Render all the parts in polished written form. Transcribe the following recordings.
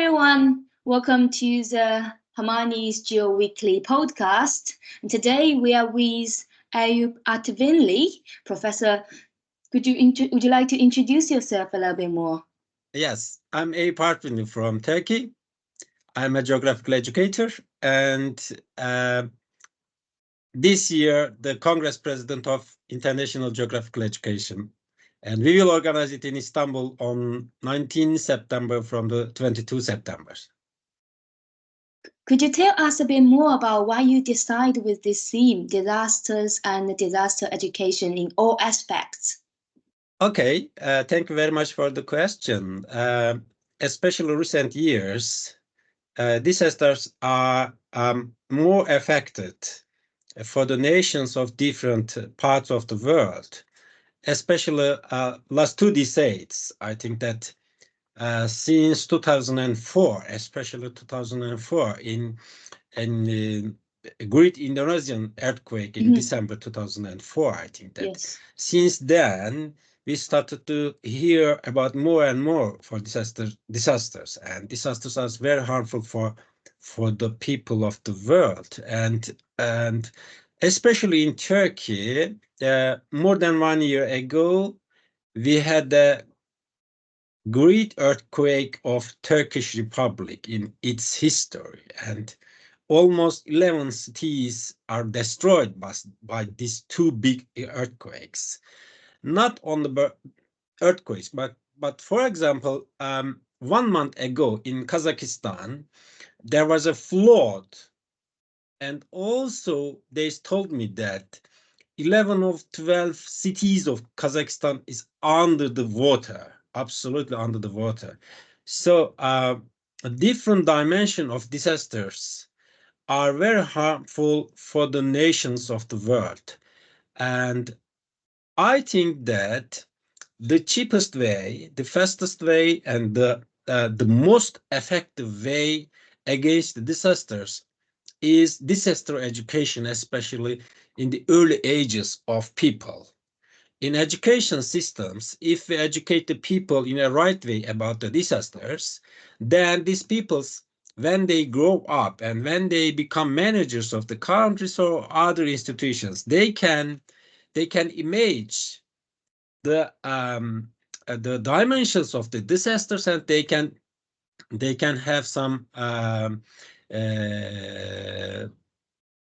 everyone, welcome to the Hermione's Geo Weekly podcast. And today we are with Eyüp Artvinli. Professor, would you like to introduce yourself a little bit more? Yes, I'm Eyüp Artvinli from Turkey. I'm a geographical educator and this year the Congress President of International Geographical Education. And we will organize it in Istanbul on 19 September from the 22 September. Could you tell us a bit more about why you decided with this theme, disasters and disaster education in all aspects? Okay, thank you very much for the question. Especially recent years, disasters are more affected for the nations of different parts of the world, especially last 2 decades. I think that since 2004, especially 2004, in great Indonesian earthquake in December 2004, I think that since then we started to hear about more and more for disasters, and disasters are very harmful for the people of the world, and especially in Turkey. More than 1 year ago, we had the great earthquake of Turkish Republic in its history, and almost 11 cities are destroyed by these two big earthquakes. Not on the earthquakes, but for example, 1 month ago in Kazakhstan, there was a flood, and also they told me that 11 of 12 cities of Kazakhstan is under the water, absolutely under the water. So a different dimension of disasters are very harmful for the nations of the world. And I think that the cheapest way, the fastest way, and the most effective way against the disasters is disaster education, especially in the early ages of people. In education systems, if we educate the people in a right way about the disasters, then these peoples, when they grow up and when they become managers of the countries or other institutions, they can image the dimensions of the disasters, and they can have some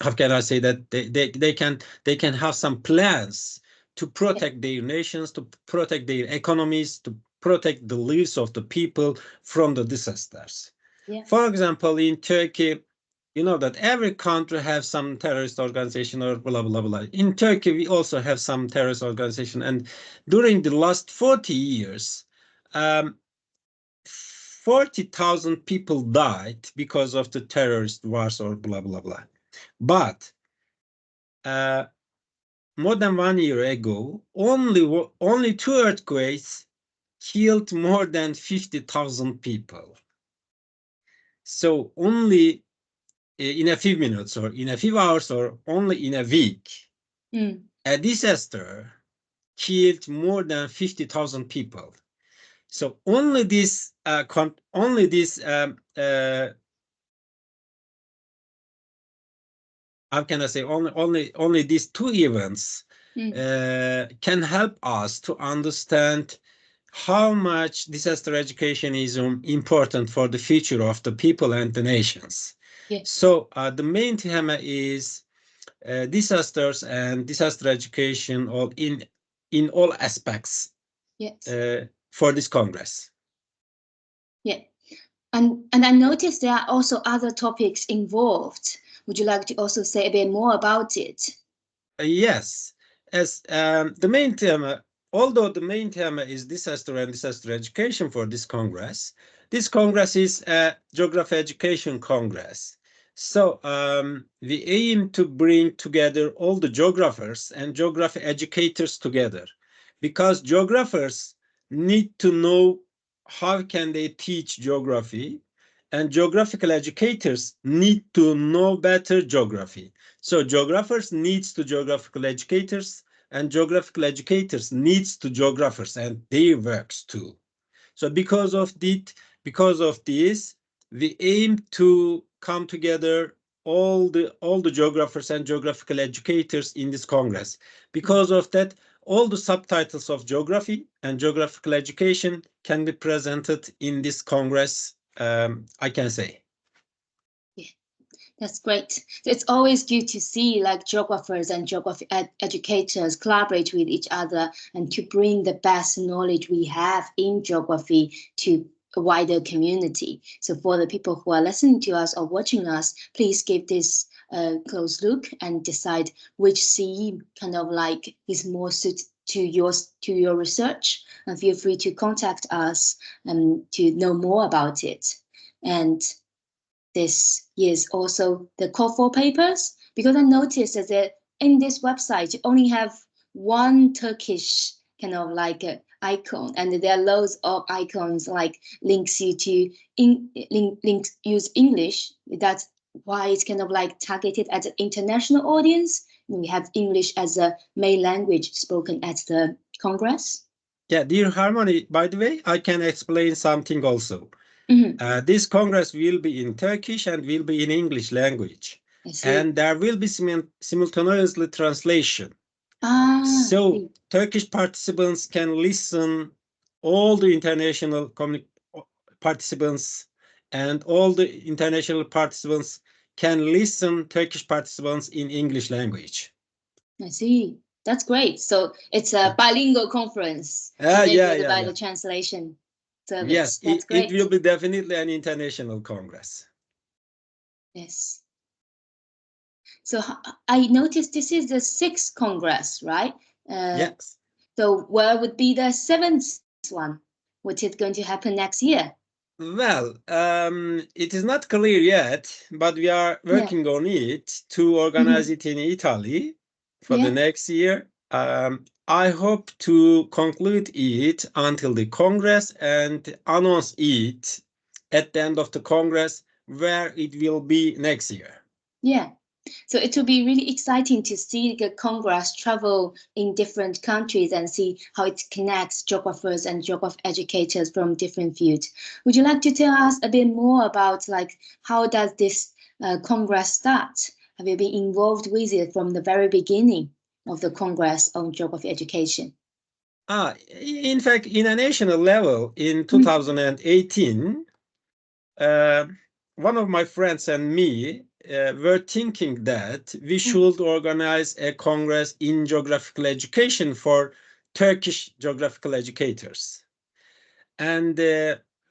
how can I say that they can have some plans to protect their nations, to protect their economies, to protect the lives of the people from the disasters. For example, in Turkey, you know that every country has some terrorist organization or blah, blah, blah. In Turkey, we also have some terrorist organization. And during the last 40 years, 40,000 people died because of the terrorist wars or blah, blah, blah. But more than 1 year ago, only 2 earthquakes killed more than 50,000 people. So only in a few minutes or in a few hours or only in a week, a disaster killed more than 50,000 people. So only this how can I say, only these 2 events can help us to understand how much disaster education is important for the future of the people and the nations. So the main theme is disasters and disaster education all in all aspects for this Congress. And I noticed there are also other topics involved. Would you like to also say a bit more about it? Yes, as the main theme, although the main theme is disaster and disaster education for this Congress is a Geography Education Congress. So we aim to bring together all the geographers and geography educators together, because geographers need to know how can they teach geography, and geographical educators need to know better geography. So geographers needs to geographical educators, and geographical educators needs to geographers and their works too. So because of because of this, we aim to come together all the geographers and geographical educators in this Congress. Because of that, all the subtitles of geography and geographical education can be presented in this Congress, I can say. Yeah, that's great. So it's always good to see like geographers and geography educators collaborate with each other and to bring the best knowledge we have in geography to a wider community. So for the people who are listening to us or watching us, please give this a close look and decide which CE kind of like is more suited to your research, and feel free to contact us to know more about it. And this is also the call for papers, because I noticed that in this website you only have one Turkish kind of like icon, and there are loads of icons like links you to links use English. That's why it's kind of like targeted at an international audience. We have English as a main language spoken at the Congress. Yeah, dear Harmony, by the way, I can explain something also. Mm-hmm. This Congress will be in Turkish and will be in English language. And there will be simultaneously translation. So Turkish participants can listen all the international participants, and all the international participants can listen Turkish participants in English language. I see. That's great. So it's a bilingual conference enabled by the translation service. Yes, that's great. It will be definitely an international congress. Yes. So I noticed this is the 6th Congress, right? Yes. So where would be the 7th one? What is going to happen next year? Well, it is not clear yet, but we are working on it to organize it in Italy for the next year. I hope to conclude it until the Congress and announce it at the end of the Congress where it will be next year. Yeah. So it will be really exciting to see the Congress travel in different countries and see how it connects geographers and geography educators from different fields. Would you like to tell us a bit more about like how does this Congress start? Have you been involved with it from the very beginning of the Congress on geography education? In fact, in a national level, in 2018, one of my friends and me were thinking that we should organize a congress in geographical education for Turkish geographical educators. And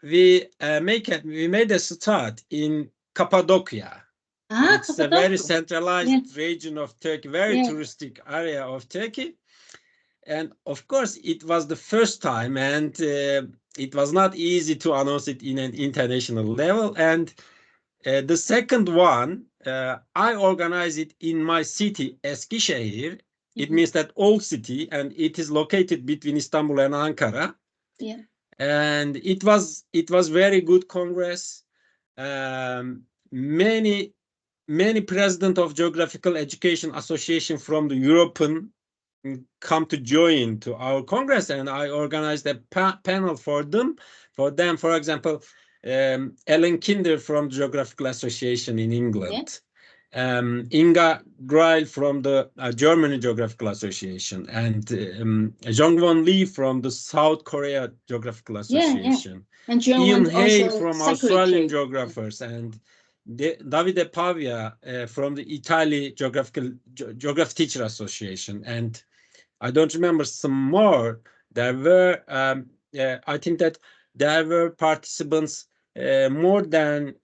we made a start in Cappadocia. It's a very centralized region of Turkey, very touristic area of Turkey. And of course, it was the first time, and it was not easy to announce it in an international level. And the second one, I organized it in my city, Eskişehir. It means that old city, and it is located between Istanbul and Ankara. Yeah. And it was very good congress. Many president of Geographical Education Association from the European come to join to our congress, and I organized a panel for them. For example, Ellen Kinder from the Geographical Association in England, Inga Greil from the German Geographical Association, and Jongwon Lee from the South Korea Geographical Association, and Ian Hale from Australian Geographers, and Davide Pavia from the Italy Geography Teacher Association, and I don't remember some more. There were, I think that there were participants more than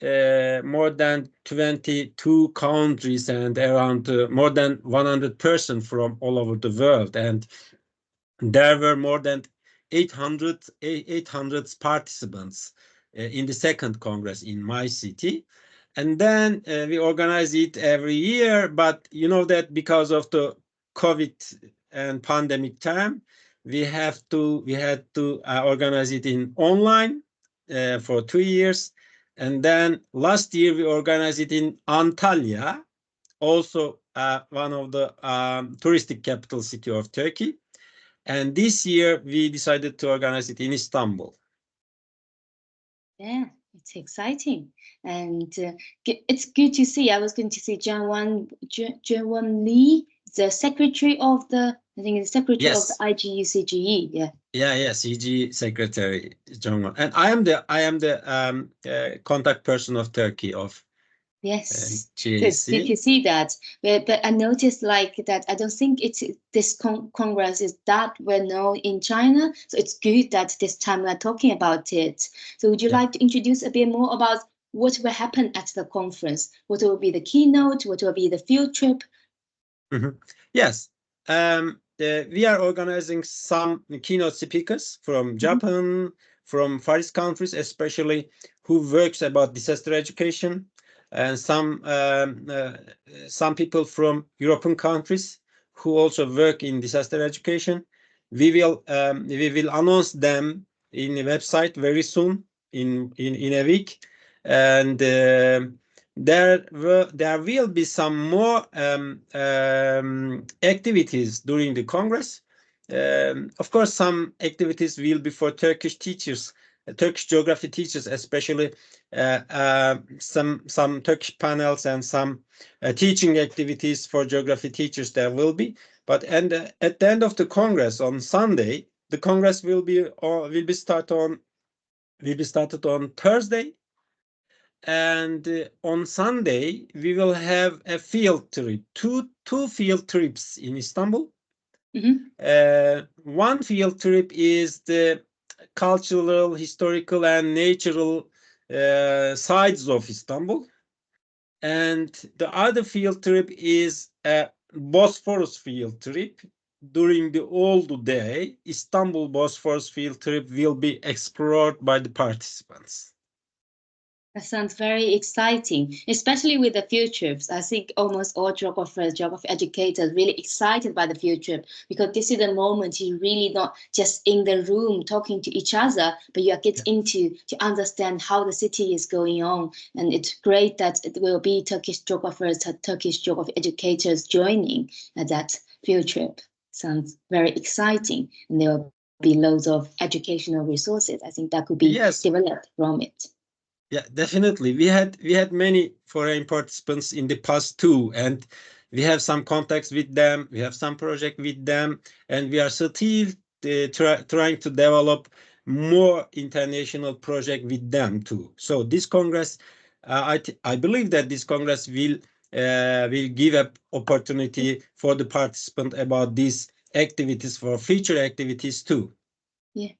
22 countries and around more than 100 persons from all over the world, and there were more than 800 participants in the second Congress in my city. And then we organize it every year, but you know that because of the COVID and pandemic time, we had to organize it in online for 2 years. And then last year we organized it in Antalya, also one of the touristic capital city of Turkey. And this year we decided to organize it in Istanbul. Yeah, it's exciting, and it's good to see. I was going to see John Lee, the secretary of the, I think it's secretary of the Yes. IGUCGE. Yeah. Yeah, CG Secretary John, and I am the contact person of Turkey of Yes, so it's good GAC. to see that. But I noticed like that. I don't think it's this congress is that well known in China. So it's good that this time we're talking about it. So would you Yeah. like to introduce a bit more about what will happen at the conference? What will be the keynote? What will be the field trip? Yes. We are organizing some keynote speakers from Japan, from Far East countries, especially who works about disaster education, and some people from European countries who also work in disaster education. We will announce them in the website very soon, in a week, and there will be some more activities during the Congress. Of course, some activities will be for Turkish teachers, Turkish geography teachers, especially some Turkish panels and some teaching activities for geography teachers there will be. But at the end of the Congress on Sunday, the Congress will be started on Thursday. And on Sunday, we will have a field trip, two field trips in Istanbul. One field trip is the cultural, historical, and natural sides of Istanbul. And the other field trip is a Bosphorus field trip. During the all day, Istanbul Bosphorus field trip will be explored by the participants. That sounds very exciting, especially with the field trips. I think almost all geographers, geography educators, really excited by the field trip because this is the moment you really not just in the room talking to each other, but you get into to understand how the city is going on. And it's great that it will be Turkish geographers, Turkish geography educators joining at that field trip. Sounds very exciting, and there will be loads of educational resources. I think that could be developed from it. Yeah, definitely. We had many foreign participants in the past too, and we have some contacts with them. We have some project with them, and we are still trying to develop more international project with them too. So this Congress, I believe that this Congress will give an opportunity for the participant about these activities for future activities too. Yeah.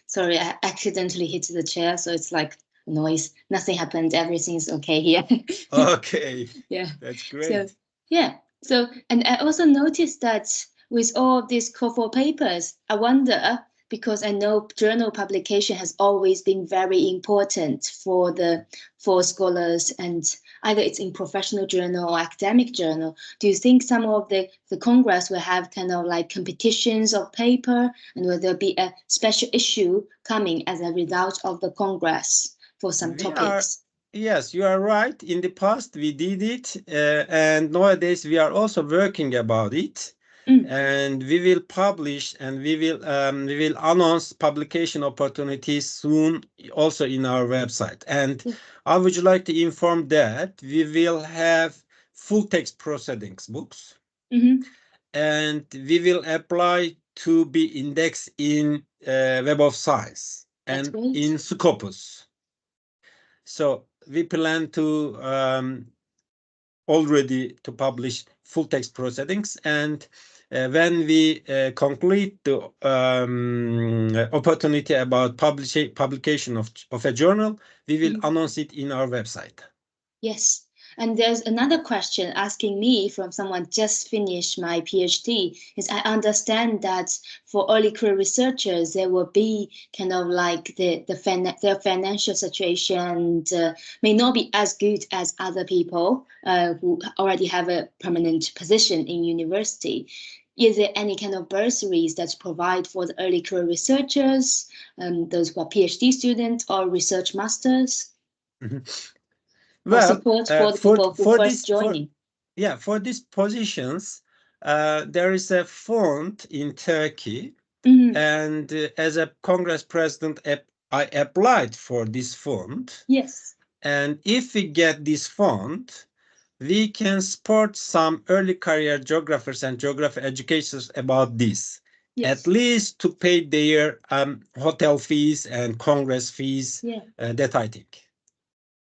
Sorry, I accidentally hit the chair, so it's like noise. Nothing happened. Everything's okay here. Okay. Yeah. That's great. So yeah. So and I also noticed that with all these call for papers, I wonder because I know journal publication has always been very important for scholars, and either it's in professional journal or academic journal. Do you think some of the Congress will have kind of like competitions of paper, and will there be a special issue coming as a result of the Congress for some topics? Yes, you are right. In the past, we did it, and nowadays we are also working about it. And we will publish and we will announce publication opportunities soon, also in our website. And I would like to inform that we will have full text proceedings books, and we will apply to be indexed in Web of Science and in Scopus. So we plan to already to publish full text proceedings, and when we complete the opportunity about publication of a journal, we will announce it in our website. Yes. And there's another question asking me from someone just finished my PhD is I understand that for early career researchers, there will be kind of like their financial situation may not be as good as other people who already have a permanent position in university. Is there any kind of bursaries that provide for the early career researchers, those who are PhD students or research masters? Well, support for the people who first joining. For these positions, there is a fund in Turkey, and as a Congress president I applied for this fund. Yes. And if we get this fund, we can support some early career geographers and geography educators about this. Yes. At least to pay their hotel fees and congress fees. Yeah. That I think.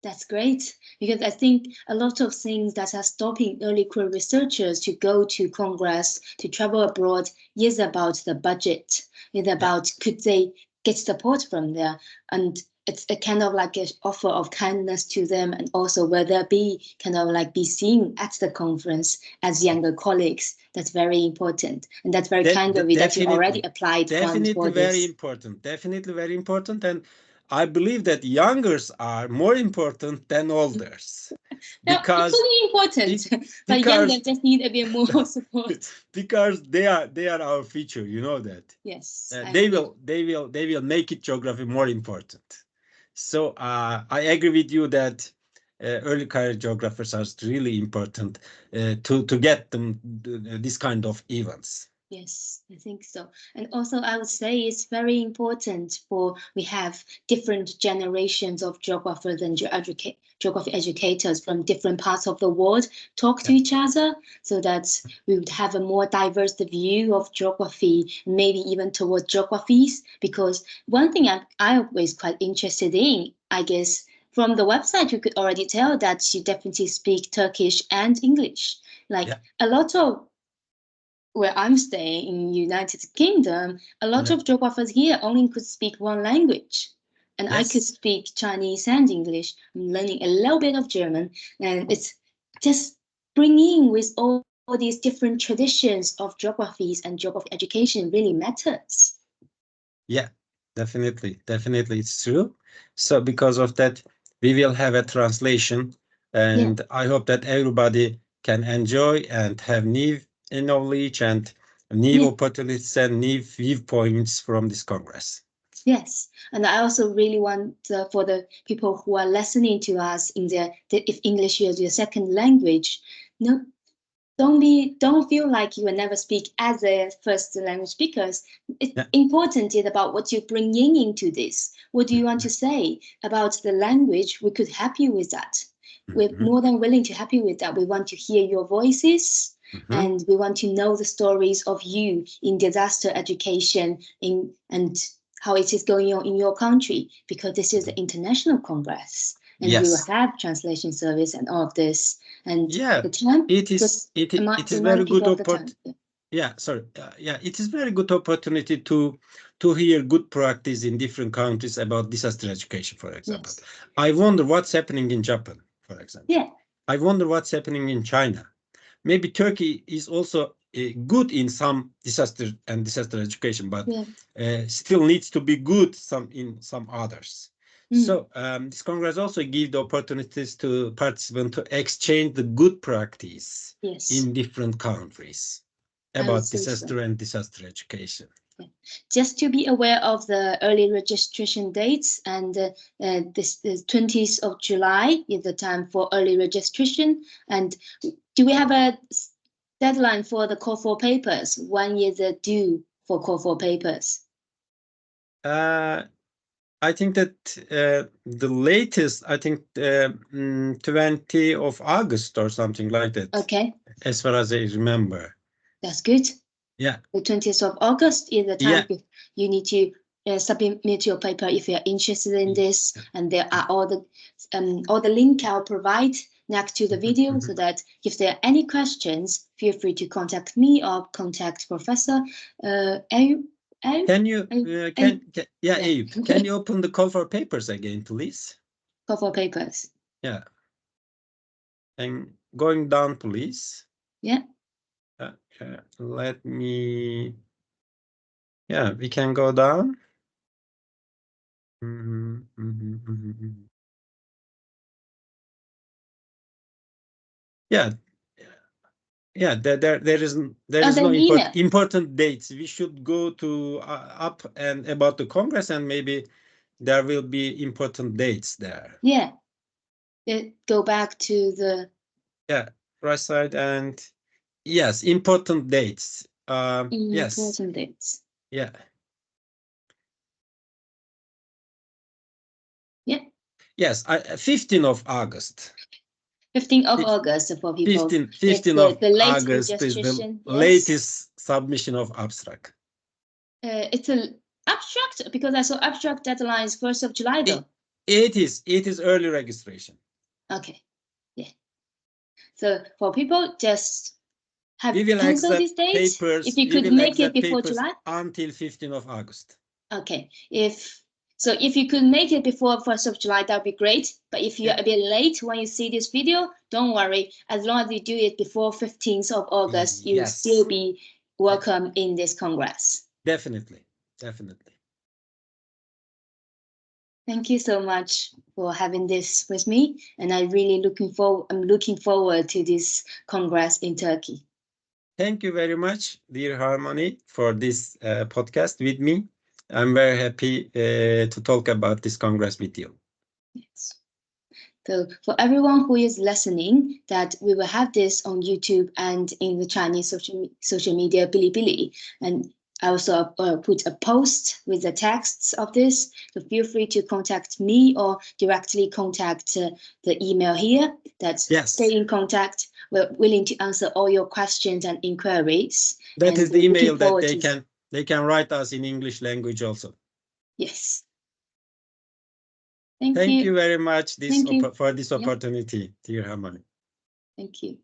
That's great, because I think a lot of things that are stopping early career researchers to go to Congress, to travel abroad, is about the budget. It's about could they get support from there, and it's a kind of like an offer of kindness to them, and also will they be kind of like be seen at the conference as younger colleagues. That's very important, and that's very kind of you that you already applied funds for this. Very important. Definitely very important, and I believe that youngers are more important than olders. Because equally important, but youngers just need a bit more support. Because they are our future, you know that. Yes, they will make it geography more important. So I agree with you that early career geographers are really important to get them this kind of events. Yes, I think so. And also I would say it's very important we have different generations of geographers and geography educators from different parts of the world talk to each other, so that we would have a more diverse view of geography, maybe even towards geographies. Because one thing I'm always quite interested in, I guess, from the website, you could already tell that you definitely speak Turkish and English. A lot of where I'm staying in United Kingdom, a lot of geographers here only could speak one language. And I could speak Chinese and English. I'm learning a little bit of German. And it's just bringing with all these different traditions of geographies and geography education really matters. Yeah, definitely. Definitely, it's true. So because of that, we will have a translation. And I hope that everybody can enjoy and have new knowledge and new opportunities and new viewpoints from this Congress. Yes, and I also really want for the people who are listening to us if English is your second language, no, don't feel like you will never speak as a first language speakers. It's important about what you bring into this. What do you want to say about the language? We could help you with that. We're more than willing to help you with that. We want to hear your voices. And we want to know the stories of you in disaster education and how it is going on in your country, because this is the international congress, and we will have translation service and all of this. And the time it is very good opportunity. It is very good opportunity to hear good practice in different countries about disaster education, for example. I wonder what's happening in Japan, for example. I wonder what's happening in China. Maybe Turkey is also good in some disaster education, but still needs to be good in some others. So this Congress also gives the opportunities to participants to exchange the good practice in different countries about disaster and disaster education. Just to be aware of the early registration dates, and this 20th of July is the time for early registration. And do we have a deadline for the call for papers? When is the due for call for papers? I think that the latest, 20 of August or something like that. Okay. As far as I remember. That's good. Yeah. The 20th of August is the time you need to submit your paper if you're interested in this. And there are all the link I'll provide next to the video, so that if there are any questions, feel free to contact me or contact Professor Eyüp. Can you open the call for papers again, please? Call for papers. Yeah. And going down, please. Yeah. Let me. Yeah, we can go down. Yeah. Yeah, there is no important dates. We should go to up and about the Congress, and maybe there will be important dates there. Yeah. Go back to the right side, and yes, important dates. Important dates. Yeah. Yes, 15th of August. 15th of August for people. 15th of the late August is the registration, yes. latest submission of abstract. It's an abstract because I saw abstract deadlines 1st of July though. It is early registration. Okay, yeah. So for people, just have We will pencil accept these dates. papers. If you could make it before July. Until 15th of August. Okay, if you could make it before 1st of July, that'd be great. But if you're a bit late when you see this video, don't worry. As long as you do it before 15th of August, you will still be welcome in this Congress. Definitely. Thank you so much for having this with me, and I'm looking forward to this Congress in Turkey. Thank you very much, dear Hermione, for this podcast with me. I'm very happy to talk about this Congress with you. Yes. So for everyone who is listening, that we will have this on YouTube and in the Chinese social media Bilibili, and I also put a post with the texts of this. So feel free to contact me or directly contact the email here. Stay in contact. We're willing to answer all your questions and inquiries. That is the email that they can write us in English language also. Yes. Thank you very much for this opportunity, dear Hermione. Thank you.